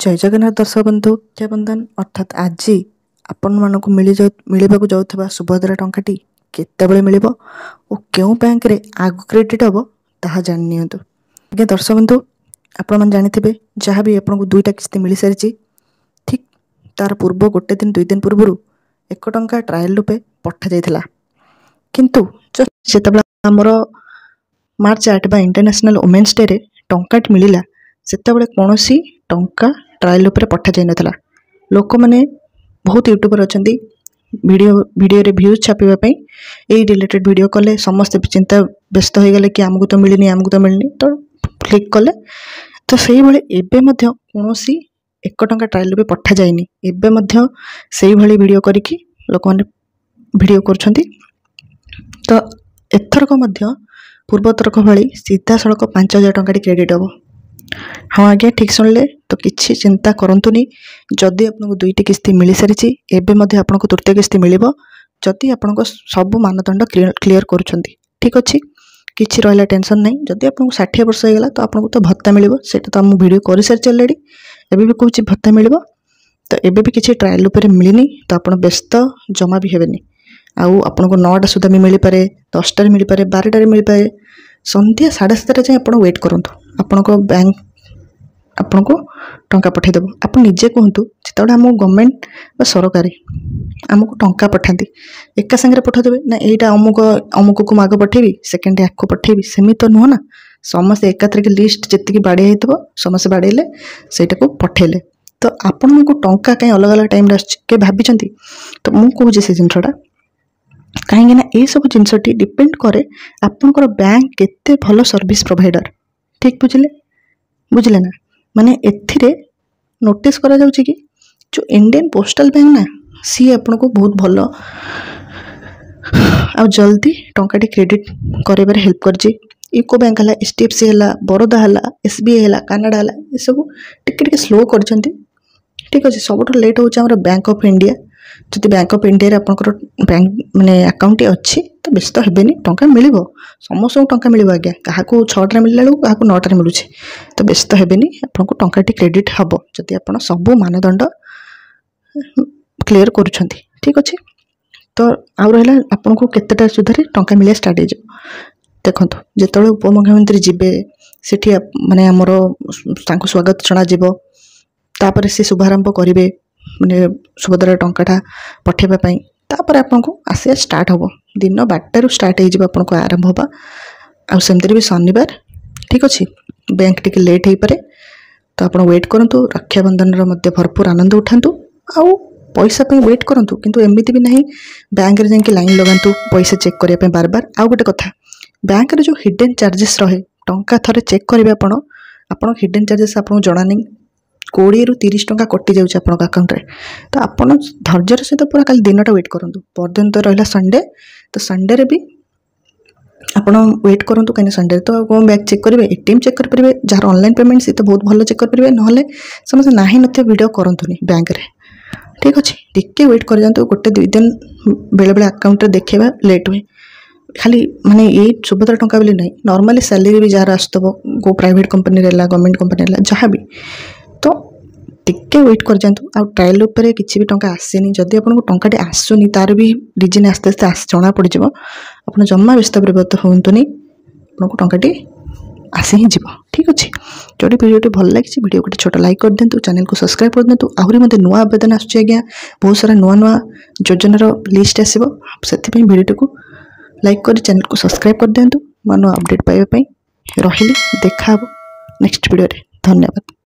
जय जगन्नाथ दर्शक बंधु जय बंधन अर्थात आज आपण मानक मिलवाक जाऊा सुभद्रा टंकाटी केतबेले मिल और क्यों बैंक रे आग क्रेडिट हम ताहा जान नियंतु। आज्ञा दर्शक बंधु आपण मैंने जानी जहाँ भी आपको दुईटा किस्ती मिल सारी ठीक तार पूर्व गोटे दिन दुई दिन पूर्व 1 टंका ट्रायल रूपे पठा जाइथिला किंतु जिते आमर मार्च 8 इंटरनेशनल वुमेन्स डे रे टंकाटी मिला सेतबेले कौनसी टंका ट्रायल उपरे पठा जाई नथला। लोक माने बहुत यूट्यूबर अछंती वीडियो रे व्यूज छापिबा पई एई रिलेटेड वीडियो कले समस्त चिंता व्यस्त हो गले कि आमको तो मिलनी तो क्लिक कले तो सेही भले एबे मध्य कोनोसी 1 टंका ट्रायल उपरे पठा जाइनी एबे मध्य सेही भली वीडियो करिकि लोक माने वीडियो करछंती। तो एथरक मध्य पूर्वतरक भली सीधा सड़क 5000 टंका क्रेडिट हम। हाँ आज्ञा ठीक शुणिले तो किसी चिंता करंतुनी जदि आपको दुईटी किस्ती मिल सारी एवं आपको तृतीय किस्ती मिल जदि आपको सब मानदंड क्लीयर करुँच ठीक अच्छे किसी रहा टेंशन नहीं। जदि आपको 60 वर्ष होगा तो आपको तो भत्ता मिल तो मुझे वीडियो कर सारी अलरेडी एवं भी कहूँ भत्ता मिल तो एवं भी किसी ट्रायल उपर मिलनी तो आप व्यस्त जमा भी हेनी आउ आपको 9टा सुधा भी मिल पारे 10टार मिल पारे 12टार मिल पारे संध्या 7:30 जाए आप वेट करूँ आपको बैंक आपको टंका पठेदेव। आप निजे कहतु जो आम गवर्नमेंट सरकारी आमको टंका पठाती एका सागर पठादेवे ना यहाँ अमुक को आग पठेबी सेकेंड आगे पठेबी सेमी तो नुह ना समस्ते एकाथरिक लिस्ट जी बाड़े हो समस्ते बाड़ेले से पठेले तो आपण को टंका कहीं अलग अलग टाइम के भाई तो मुझे कहूँ से जिनटा कहीं ये सब जिनसटी डिपेंड करे आपनकर बैंक केते भलो सर्विस प्रोवाइडर ठीक बुझले ना माने एथिरे नोटिस करा जाउची कि जो इंडियन पोस्टल बैंक ना सी आपको बहुत भलो आ जल्दी टंकाटी क्रेडिट करेबारे हेल्प करची। यूको बैंक है HDFC है बरोदा है SBI है कानाडा है ये सब टिके स्लो करछंती ठीक अच्छे सब लेट हो बैंक ऑफ इंडिया जदि बैंक ऑफ इंडिया आपंकर बैंक माने अकाउंट अच्छी तो व्यस्त हेनी टंका मिल समस्त टंका मिल आज्ञा क्या 6टा मिलला क्या 9टार मिलूँ तो व्यस्त हेनी आपको टंकाटी क्रेडिट हम जदि आप सब मानदंड क्लीयर करुँच ठीक अच्छे। तो आउ रहा आपको केतेटा सुधारे टंका मिले स्टार्ट हो देखो जो उपमुख्यमंत्री जीवे से माने आमर स्वागत जनापर से शुभारंभ करेंगे माने सुभद्रा टंकाटा पठेबाई तापर आपको आसिया स्टार्ट हम दिन 12टारू स्टार्ट हो आरंभ होगा आमती भी शनिवार ठीक अच्छे बैंक टी लेट हो पारे तो आप वेट करूँ रक्षाबंधन भरपूर आनंद उठातु आउ पैसा वेट करूँ किंतु एमती भी नहीं बैंक रे जाके लाइन लगातु पैसा चेक करने बार बार। आउ गोटे कथा बैंक रे जो हिडन चार्जेस रहे टंका थरे चेक करेंगे आपण हिडन चार्जेस आपको जना नहीं 20 ରୁ 30 टंका कटि जाऊँ आप अकाउंट रे तो आप धैर्यर सहित पूरा काली दिनटा वेट करूँ परदिन तो रहा संडे तो संडे रे भी आप वेट करूँ कहीं संडे तो कौन बैंक चेक करेंगे ATM चेक करेंगे जार ऑनलाइन पेमेंट सी तो बहुत भल चेक करेंगे ना समस्त ना नो वीडियो करतुनि बैंक रे ठीक अच्छे टिके वेट कर जातु गोटे 2 दिन बेले बेले अकाउंट रे देखा लेट हुए खाली माने ये सुभद्रा टंका बोली नहीं नॉर्मली सैलरी भी जार आसतब गो प्राइवेट कंपनी गवर्नमेंट कंपनी जहाँ भी तो टिके वेट कर जातु आ ट्रायल उपर किसी भी टंका आसेनी जदि आपको टंकाटी आसुनी तार भी रिजन आस्ते आस्ते जना पड़ जाव आप जमा व्यस्त प्रवृत्त होतुनि आपको टंकाटी आसी ही जीव ठीक अच्छे। जो वीडियो भल लगी वीडियो गोटे छोटा लाइक कर दिंतु चैनल को सब्सक्राइब कर दिंतु आहरी मत नुआ आवेदन आज्ञा बहुत सारा नुआ नुआ योजनार लिस्ट आसो से वीडियो को लाइक कर चैनल को सब्सक्राइब कर दिंतु नुआ नुआ अपडेट पाइबा रही देखा नेक्स्ट वीडियो रे धन्यवाद।